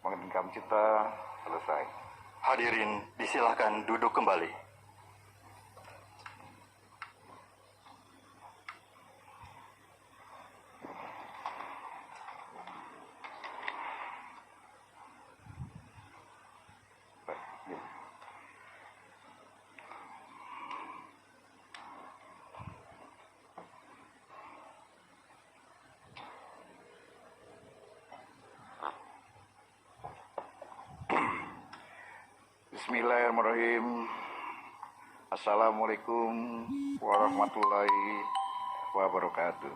Mengencam cita selesai. Hadirin disilahkan duduk kembali. Bismillahirrahmanirrahim. Assalamualaikum warahmatullahi wabarakatuh.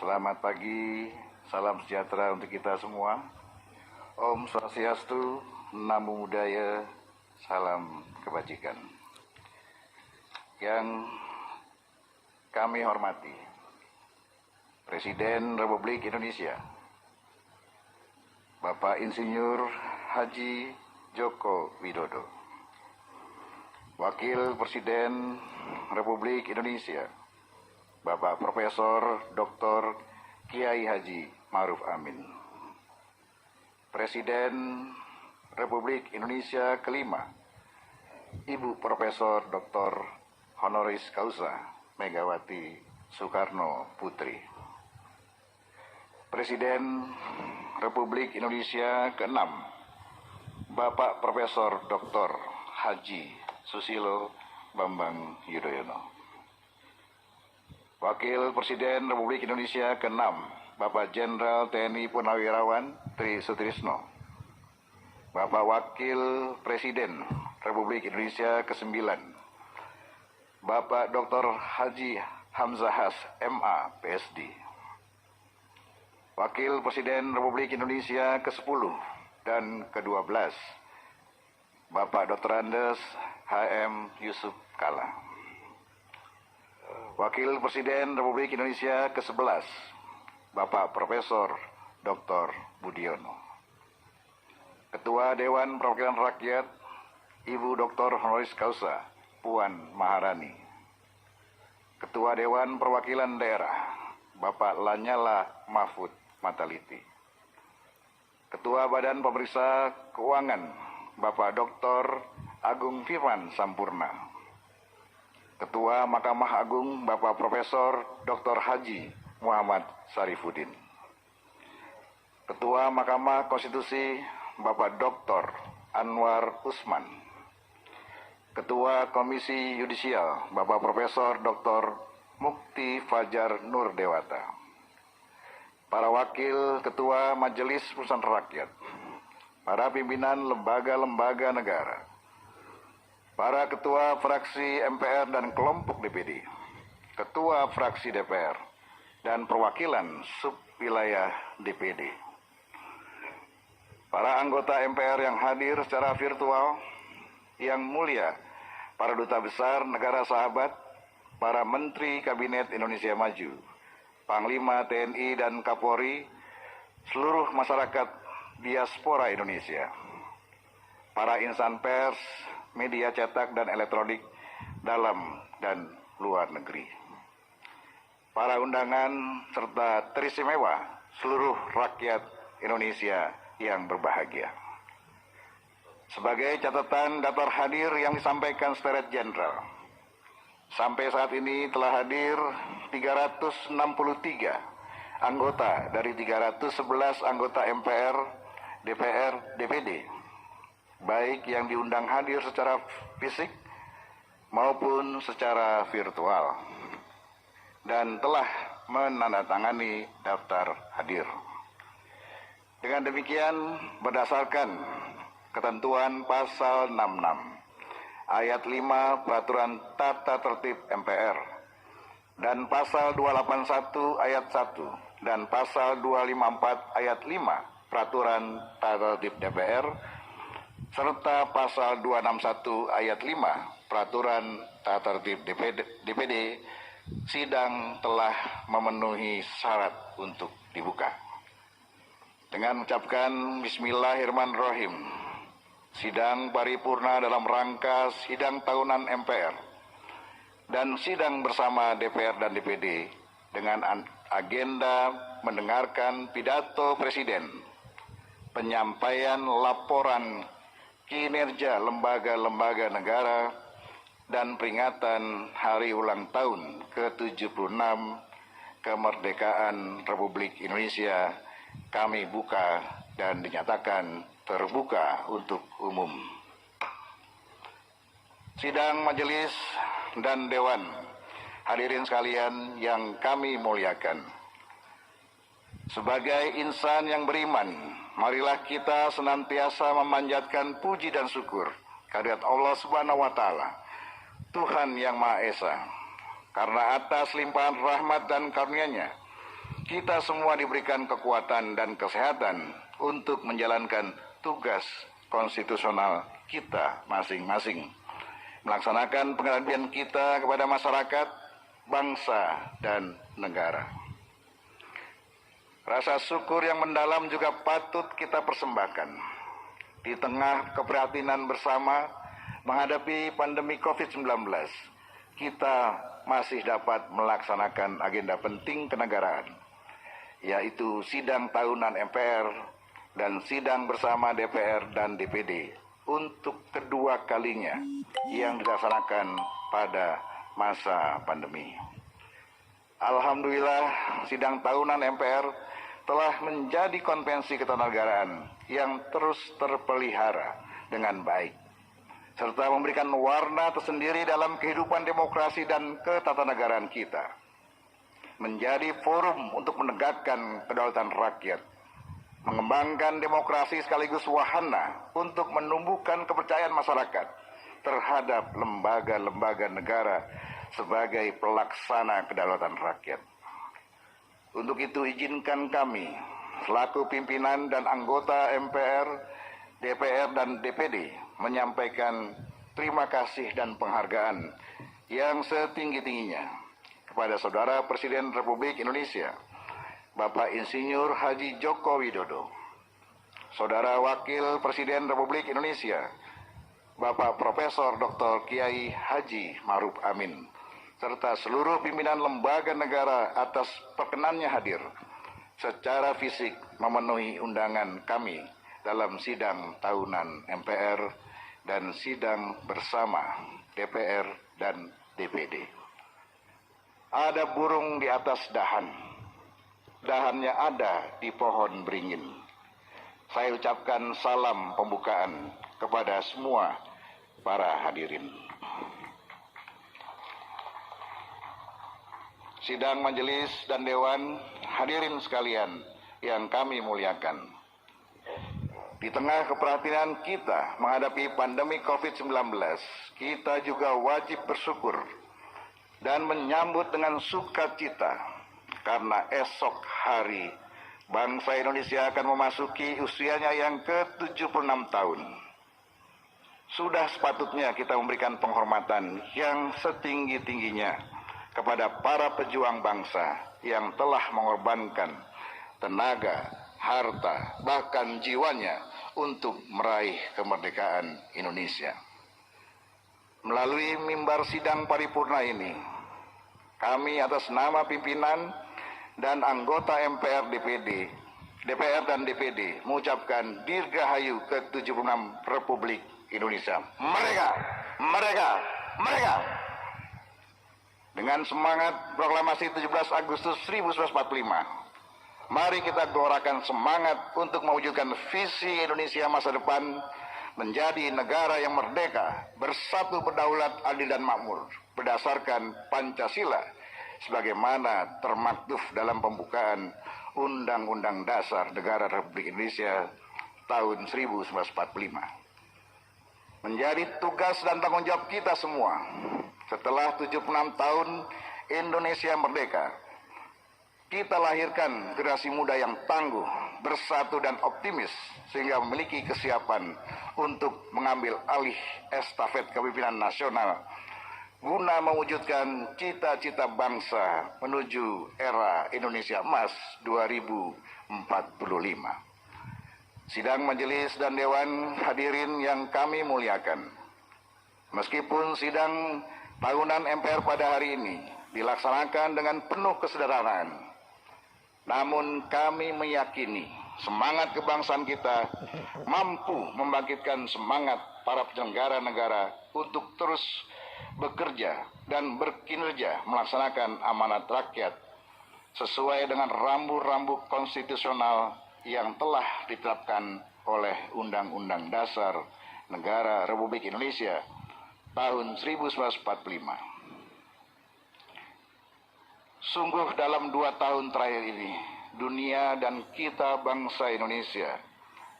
Selamat pagi, salam sejahtera untuk kita semua. Om Swastiastu, Namo Buddhaya, salam kebajikan. Yang kami hormati Presiden Republik Indonesia Bapak Insinyur Haji Joko Widodo, Wakil Presiden Republik Indonesia Bapak Profesor Dr. Kiai Haji Ma'ruf Amin, Presiden Republik Indonesia kelima Ibu Profesor Dr. Honoris Causa Megawati Soekarno Putri, Presiden Republik Indonesia keenam Bapak Profesor Dr. Haji Susilo Bambang Yudhoyono, Wakil Presiden Republik Indonesia ke-6 Bapak Jenderal TNI Purnawirawan Tri Sutrisno, Bapak Wakil Presiden Republik Indonesia ke-9 Bapak Dr. Haji Hamzahas MA PSD, Wakil Presiden Republik Indonesia ke-10 dan ke-12 Bapak Dr. Andes HM Yusuf Kala, Wakil Presiden Republik Indonesia ke-11 Bapak Profesor Dr. Budiono, Ketua Dewan Perwakilan Rakyat Ibu Dr. Honoris Causa Puan Maharani, Ketua Dewan Perwakilan Daerah Bapak Lanyala Mahfud Mataliti, Ketua Badan Pemeriksa Keuangan Bapak Dr. Agung Firman Sampurna, Ketua Mahkamah Agung Bapak Profesor Dr. Haji Muhammad Syarifuddin, Ketua Mahkamah Konstitusi Bapak Dr. Anwar Usman, Ketua Komisi Yudisial Bapak Profesor Dr. Mukti Fajar Nur Dewata, para Wakil Ketua Majelis Perusahaan Rakyat, para pimpinan lembaga-lembaga negara, para Ketua Fraksi MPR dan kelompok DPD, Ketua Fraksi DPR, dan perwakilan subwilayah DPD, para anggota MPR yang hadir secara virtual, yang mulia para Duta Besar Negara Sahabat, para Menteri Kabinet Indonesia Maju, Panglima TNI dan Kapolri, seluruh masyarakat diaspora Indonesia, para insan pers, media cetak dan elektronik dalam dan luar negeri, para undangan serta teristimewa seluruh rakyat Indonesia yang berbahagia. Sebagai catatan daftar hadir yang disampaikan Sekretariat Jenderal, sampai saat ini telah hadir 363 anggota dari 311 anggota MPR, DPR, DPD, baik yang diundang hadir secara fisik maupun secara virtual. dan telah menandatangani daftar hadir. Dengan demikian, berdasarkan ketentuan pasal 66 ayat 5 Peraturan Tata Tertib MPR dan pasal 281 ayat 1 dan pasal 254 ayat 5 Peraturan Tata Tertib DPR serta pasal 261 ayat 5 Peraturan Tata Tertib DPD, sidang telah memenuhi syarat untuk dibuka. Dengan mengucapkan Bismillahirrahmanirrahim, sidang paripurna dalam rangka sidang tahunan MPR dan sidang bersama DPR dan DPD dengan agenda mendengarkan pidato Presiden, penyampaian laporan kinerja lembaga-lembaga negara, dan peringatan Hari Ulang Tahun ke-76 Kemerdekaan Republik Indonesia kami buka dan dinyatakan terbuka untuk umum. Sidang majelis dan dewan, hadirin sekalian yang kami muliakan. Sebagai insan yang beriman, marilah kita senantiasa memanjatkan puji dan syukur kehadirat Allah Subhanahu wa Ta'ala, Tuhan yang Maha Esa. Karena atas limpahan rahmat dan karunia-Nya, kita semua diberikan kekuatan dan kesehatan untuk menjalankan tugas konstitusional kita masing-masing, melaksanakan pengabdian kita kepada masyarakat, bangsa, dan negara. Rasa syukur yang mendalam juga patut kita persembahkan di tengah keprihatinan bersama menghadapi pandemi COVID-19. Kita masih dapat melaksanakan agenda penting kenegaraan, yaitu sidang tahunan MPR dan sidang bersama DPR dan DPD untuk kedua kalinya yang dilaksanakan pada masa pandemi. Alhamdulillah, sidang tahunan MPR telah menjadi konvensi ketatanegaraan yang terus terpelihara dengan baik, serta memberikan warna tersendiri dalam kehidupan demokrasi dan ketatanegaraan kita. Menjadi forum untuk menegakkan kedaulatan rakyat, mengembangkan demokrasi sekaligus wahana untuk menumbuhkan kepercayaan masyarakat terhadap lembaga-lembaga negara sebagai pelaksana kedaulatan rakyat. Untuk itu izinkan kami selaku pimpinan dan anggota MPR, DPR, dan DPD menyampaikan terima kasih dan penghargaan yang setinggi-tingginya kepada Saudara Presiden Republik Indonesia, Bapak Insinyur Haji Joko Widodo, Saudara Wakil Presiden Republik Indonesia, Bapak Profesor Dr. Kiai Haji Ma'ruf Amin, serta seluruh pimpinan lembaga negara atas perkenannya hadir secara fisik memenuhi undangan kami dalam sidang tahunan MPR dan sidang bersama DPR dan DPD. Ada burung di atas dahan, dahannya ada di pohon beringin. Saya ucapkan salam pembukaan kepada semua para hadirin. Sidang majelis dan dewan, hadirin sekalian yang kami muliakan. Di tengah keprihatinan kita menghadapi pandemi COVID-19, kita juga wajib bersyukur dan menyambut dengan sukacita karena esok hari bangsa Indonesia akan memasuki usianya yang ke-76 tahun. Sudah sepatutnya kita memberikan penghormatan yang setinggi-tingginya kepada para pejuang bangsa yang telah mengorbankan tenaga, harta, bahkan jiwanya untuk meraih kemerdekaan Indonesia. Melalui mimbar sidang paripurna ini, kami atas nama pimpinan dan anggota MPR, DPR dan DPD mengucapkan Dirgahayu ke-76 Republik Indonesia. Merdeka! Merdeka! Merdeka! Dengan semangat proklamasi 17 Agustus 1945, mari kita gelorakan semangat untuk mewujudkan visi Indonesia masa depan menjadi negara yang merdeka, bersatu, berdaulat, adil dan makmur berdasarkan Pancasila sebagaimana termaktub dalam pembukaan Undang-Undang Dasar Negara Republik Indonesia tahun 1945. Menjadi tugas dan tanggung jawab kita semua setelah 76 tahun Indonesia merdeka, kita lahirkan generasi muda yang tangguh, bersatu dan optimis sehingga memiliki kesiapan untuk mengambil alih estafet kepemimpinan nasional guna mewujudkan cita-cita bangsa menuju era Indonesia Emas 2045. Sidang majelis dan dewan hadirin yang kami muliakan, meskipun sidang tahunan MPR pada hari ini dilaksanakan dengan penuh kesederhanaan, namun kami meyakini semangat kebangsaan kita mampu membangkitkan semangat para penyelenggara negara untuk terus bekerja dan berkinerja melaksanakan amanat rakyat sesuai dengan rambu-rambu konstitusional yang telah ditetapkan oleh Undang-Undang Dasar Negara Republik Indonesia tahun 1945. Sungguh dalam 2 tahun terakhir ini, dunia dan kita bangsa Indonesia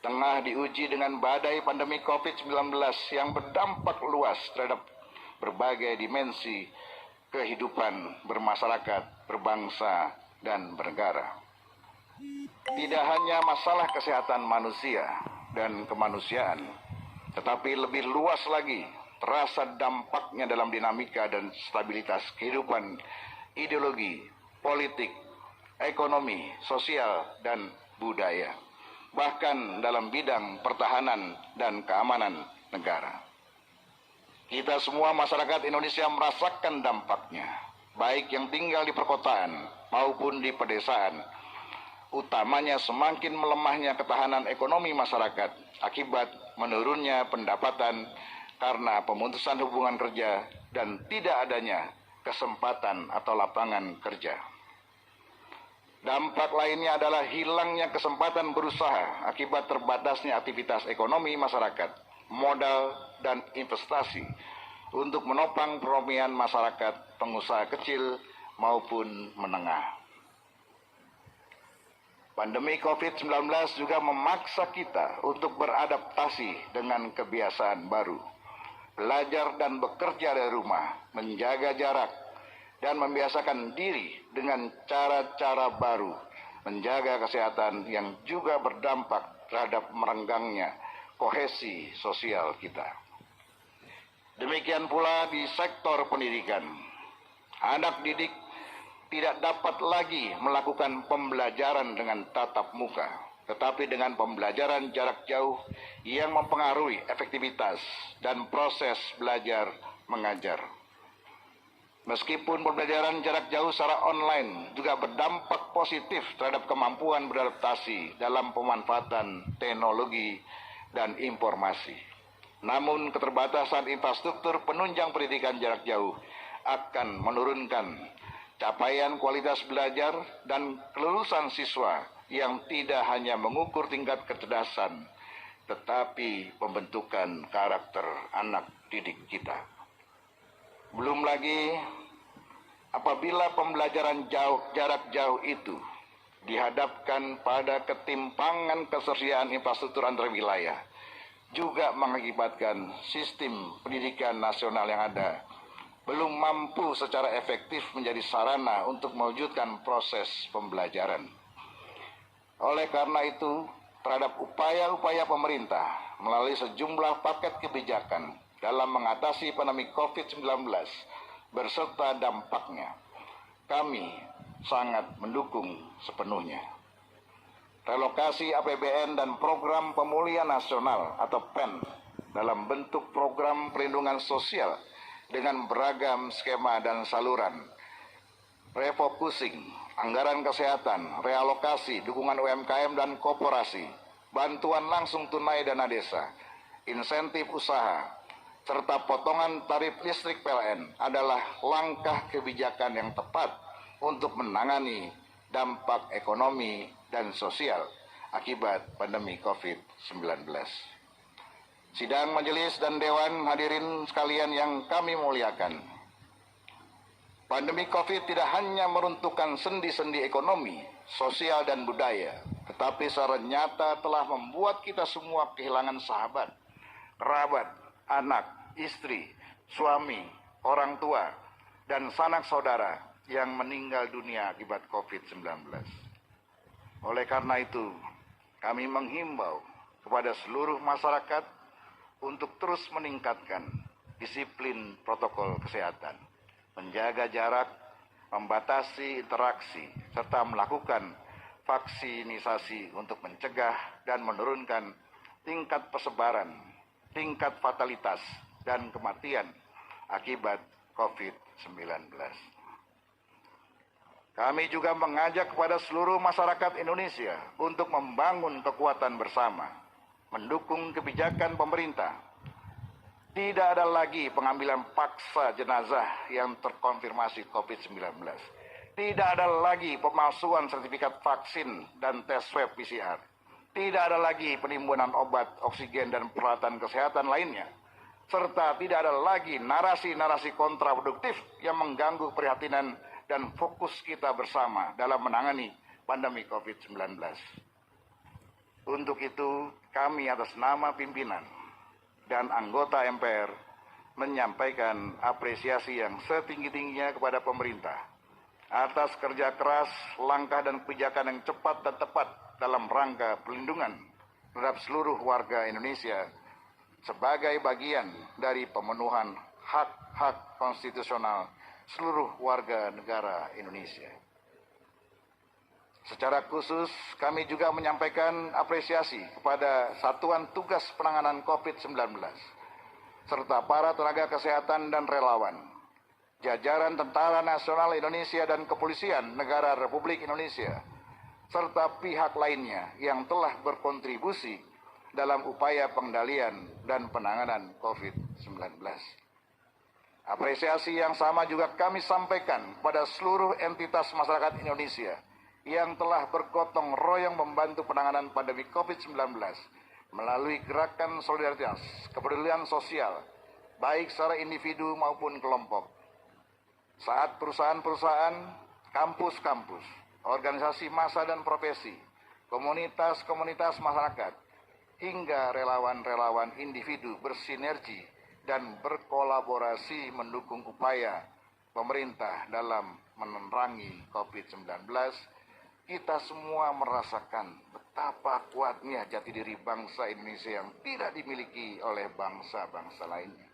tengah diuji dengan badai pandemi COVID-19 yang berdampak luas terhadap berbagai dimensi kehidupan bermasyarakat, berbangsa, dan bernegara. Tidak hanya masalah kesehatan manusia dan kemanusiaan, tetapi lebih luas lagi terasa dampaknya dalam dinamika dan stabilitas kehidupan ideologi, politik, ekonomi, sosial, dan budaya, bahkan dalam bidang pertahanan dan keamanan negara. Kita semua masyarakat Indonesia merasakan dampaknya, baik yang tinggal di perkotaan maupun di pedesaan, utamanya semakin melemahnya ketahanan ekonomi masyarakat akibat menurunnya pendapatan karena pemutusan hubungan kerja dan tidak adanya kesempatan atau lapangan kerja. Dampak lainnya adalah hilangnya kesempatan berusaha akibat terbatasnya aktivitas ekonomi masyarakat, modal dan investasi untuk menopang perekonomian masyarakat, pengusaha kecil maupun menengah. Pandemi COVID-19 juga memaksa kita untuk beradaptasi dengan kebiasaan baru, belajar dan bekerja dari rumah, menjaga jarak, dan membiasakan diri dengan cara-cara baru, menjaga kesehatan yang juga berdampak terhadap merenggangnya kohesi sosial kita. Demikian pula di sektor pendidikan. Anak didik tidak dapat lagi melakukan pembelajaran dengan tatap muka, tetapi dengan pembelajaran jarak jauh yang mempengaruhi efektivitas dan proses belajar mengajar. Meskipun pembelajaran jarak jauh secara online juga berdampak positif terhadap kemampuan beradaptasi dalam pemanfaatan teknologi dan informasi, namun keterbatasan infrastruktur penunjang pendidikan jarak jauh akan menurunkan capaian kualitas belajar dan kelulusan siswa yang tidak hanya mengukur tingkat kecerdasan, tetapi pembentukan karakter anak didik kita. Belum lagi apabila pembelajaran jarak jauh itu dihadapkan pada ketimpangan ketersediaan infrastruktur antar wilayah, juga mengakibatkan sistem pendidikan nasional yang ada belum mampu secara efektif menjadi sarana untuk mewujudkan proses pembelajaran. Oleh karena itu, terhadap upaya-upaya pemerintah melalui sejumlah paket kebijakan dalam mengatasi pandemi COVID-19 berserta dampaknya, kami sangat mendukung sepenuhnya. Relokasi APBN dan program pemulihan nasional atau PEN dalam bentuk program perlindungan sosial dengan beragam skema dan saluran, refocusing, anggaran kesehatan, realokasi, dukungan UMKM dan koperasi, bantuan langsung tunai dana desa, insentif usaha, serta potongan tarif listrik PLN adalah langkah kebijakan yang tepat untuk menangani dampak ekonomi dan sosial akibat pandemi COVID-19. Sidang majelis dan dewan hadirin sekalian yang kami muliakan, Pandemi COVID tidak hanya meruntuhkan sendi-sendi ekonomi, sosial, dan budaya, tetapi secara nyata telah membuat kita semua kehilangan sahabat, kerabat, anak, istri, suami, orang tua, dan sanak saudara yang meninggal dunia akibat COVID-19. Oleh karena itu, kami menghimbau kepada seluruh masyarakat untuk terus meningkatkan disiplin protokol kesehatan, menjaga jarak, membatasi interaksi, serta melakukan vaksinisasi untuk mencegah dan menurunkan tingkat persebaran, tingkat fatalitas, dan kematian akibat COVID-19. Kami juga mengajak kepada seluruh masyarakat Indonesia untuk membangun kekuatan bersama, mendukung kebijakan pemerintah. Tidak ada lagi pengambilan paksa jenazah yang terkonfirmasi COVID-19. Tidak ada lagi pemalsuan sertifikat vaksin dan tes swab PCR. Tidak ada lagi penimbunan obat, oksigen, dan peralatan kesehatan lainnya. Serta tidak ada lagi narasi-narasi kontraproduktif yang mengganggu keprihatinan dan fokus kita bersama dalam menangani pandemi COVID-19. Untuk itu, kami atas nama pimpinan dan anggota MPR menyampaikan apresiasi yang setinggi-tingginya kepada pemerintah atas kerja keras, langkah dan kebijakan yang cepat dan tepat dalam rangka perlindungan terhadap seluruh warga Indonesia sebagai bagian dari pemenuhan hak-hak konstitusional seluruh warga negara Indonesia. Secara khusus, kami juga menyampaikan apresiasi kepada Satuan Tugas Penanganan COVID-19, serta para tenaga kesehatan dan relawan, jajaran Tentara Nasional Indonesia dan Kepolisian Negara Republik Indonesia, serta pihak lainnya yang telah berkontribusi dalam upaya pengendalian dan penanganan COVID-19. Apresiasi yang sama juga kami sampaikan kepada seluruh entitas masyarakat Indonesia yang telah bergotong royong membantu penanganan pandemi COVID-19 melalui gerakan solidaritas, kepedulian sosial, baik secara individu maupun kelompok. Saat perusahaan-perusahaan, kampus-kampus, organisasi massa dan profesi, komunitas-komunitas masyarakat, hingga relawan-relawan individu bersinergi dan berkolaborasi mendukung upaya pemerintah dalam menerangi COVID-19, kita semua merasakan betapa kuatnya jati diri bangsa Indonesia yang tidak dimiliki oleh bangsa-bangsa lainnya.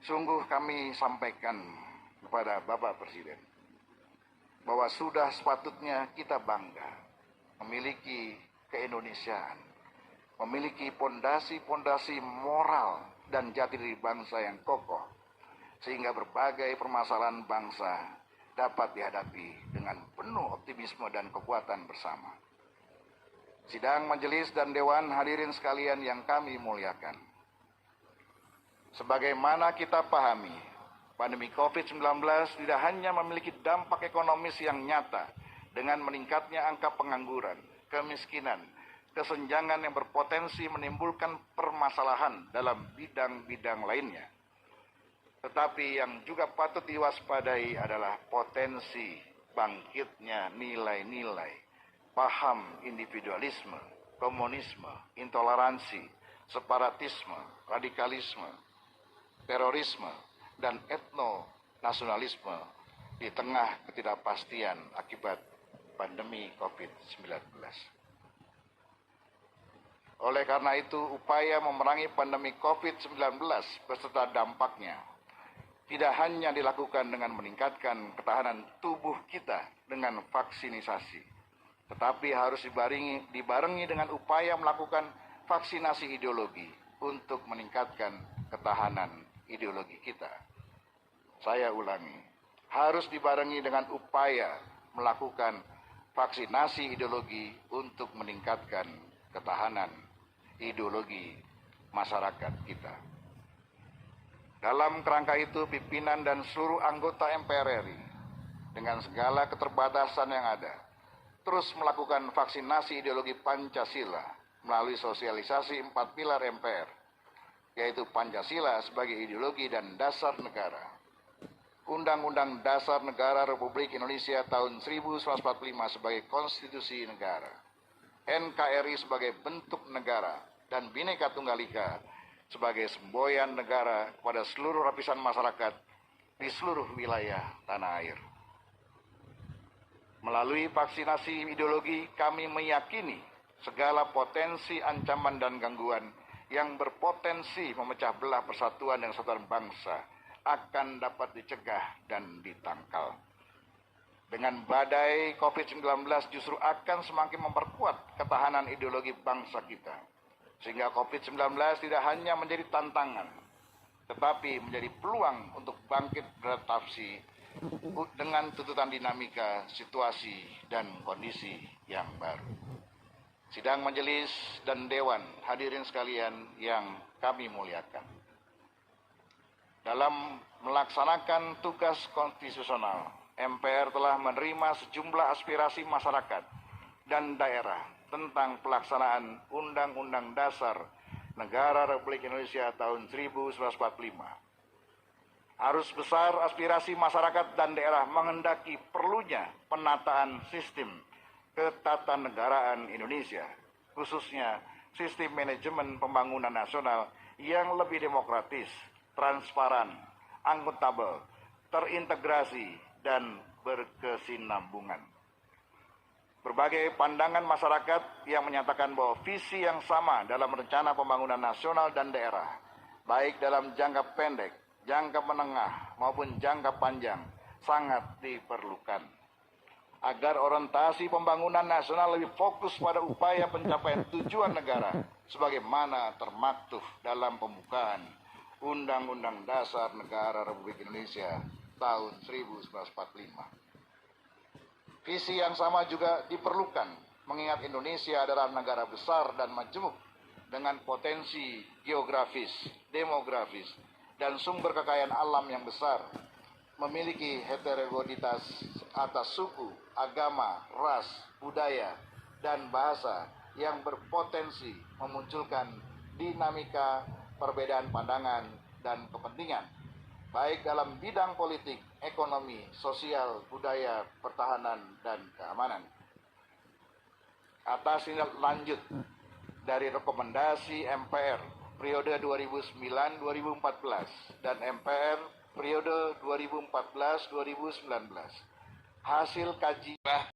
Sungguh kami sampaikan kepada Bapak Presiden bahwa sudah sepatutnya kita bangga memiliki keindonesiaan, memiliki pondasi-pondasi moral dan jati diri bangsa yang kokoh, sehingga berbagai permasalahan bangsa dapat dihadapi dengan penuh optimisme dan kekuatan bersama. Sidang majelis dan dewan hadirin sekalian yang kami muliakan. Sebagaimana kita pahami, pandemi COVID-19 tidak hanya memiliki dampak ekonomis yang nyata dengan meningkatnya angka pengangguran, kemiskinan, kesenjangan yang berpotensi menimbulkan permasalahan dalam bidang-bidang lainnya. Tetapi yang juga patut diwaspadai adalah potensi bangkitnya nilai-nilai, paham individualisme, komunisme, intoleransi, separatisme, radikalisme, terorisme, dan etno-nasionalisme di tengah ketidakpastian akibat pandemi COVID-19. Oleh karena itu, upaya memerangi pandemi COVID-19 beserta dampaknya tidak hanya dilakukan dengan meningkatkan ketahanan tubuh kita dengan vaksinisasi, tetapi harus dibarengi dengan upaya melakukan vaksinasi ideologi untuk meningkatkan ketahanan ideologi kita. Saya ulangi, harus dibarengi dengan upaya melakukan vaksinasi ideologi untuk meningkatkan ketahanan ideologi masyarakat kita. Dalam kerangka itu, pimpinan dan seluruh anggota MPR RI dengan segala keterbatasan yang ada terus melakukan vaksinasi ideologi Pancasila melalui sosialisasi 4 pilar MPR, yaitu Pancasila sebagai ideologi dan dasar negara, Undang-Undang Dasar Negara Republik Indonesia tahun 1945 sebagai konstitusi negara, NKRI sebagai bentuk negara, dan Bhinneka Tunggal Ika sebagai semboyan negara kepada seluruh lapisan masyarakat di seluruh wilayah tanah air. Melalui vaksinasi ideologi, kami meyakini segala potensi ancaman dan gangguan yang berpotensi memecah belah persatuan dan kesatuan bangsa akan dapat dicegah dan ditangkal. Dengan badai COVID-19 justru akan semakin memperkuat ketahanan ideologi bangsa kita. Sehingga COVID-19 tidak hanya menjadi tantangan, tetapi menjadi peluang untuk bangkit beradaptasi dengan tuntutan dinamika, situasi, dan kondisi yang baru. Sidang majelis dan dewan, hadirin sekalian yang kami muliakan. Dalam melaksanakan tugas konstitusional, MPR telah menerima sejumlah aspirasi masyarakat dan daerah tentang pelaksanaan Undang-Undang Dasar Negara Republik Indonesia tahun 1945. Arus besar aspirasi masyarakat dan daerah menghendaki perlunya penataan sistem ketatanegaraan Indonesia, khususnya sistem manajemen pembangunan nasional yang lebih demokratis, transparan, akuntabel, terintegrasi, dan berkesinambungan. Berbagai pandangan masyarakat yang menyatakan bahwa visi yang sama dalam rencana pembangunan nasional dan daerah, baik dalam jangka pendek, jangka menengah, maupun jangka panjang, sangat diperlukan. Agar orientasi pembangunan nasional lebih fokus pada upaya pencapaian tujuan negara, sebagaimana termaktub dalam pembukaan Undang-Undang Dasar Negara Republik Indonesia tahun 1945. Visi yang sama juga diperlukan mengingat Indonesia adalah negara besar dan majemuk dengan potensi geografis, demografis, dan sumber kekayaan alam yang besar, memiliki heterogenitas atas suku, agama, ras, budaya, dan bahasa yang berpotensi memunculkan dinamika perbedaan pandangan dan kepentingan, baik dalam bidang politik, ekonomi, sosial, budaya, pertahanan, dan keamanan. Atas tindak lanjut dari rekomendasi MPR periode 2009-2014 dan MPR periode 2014-2019, hasil kajian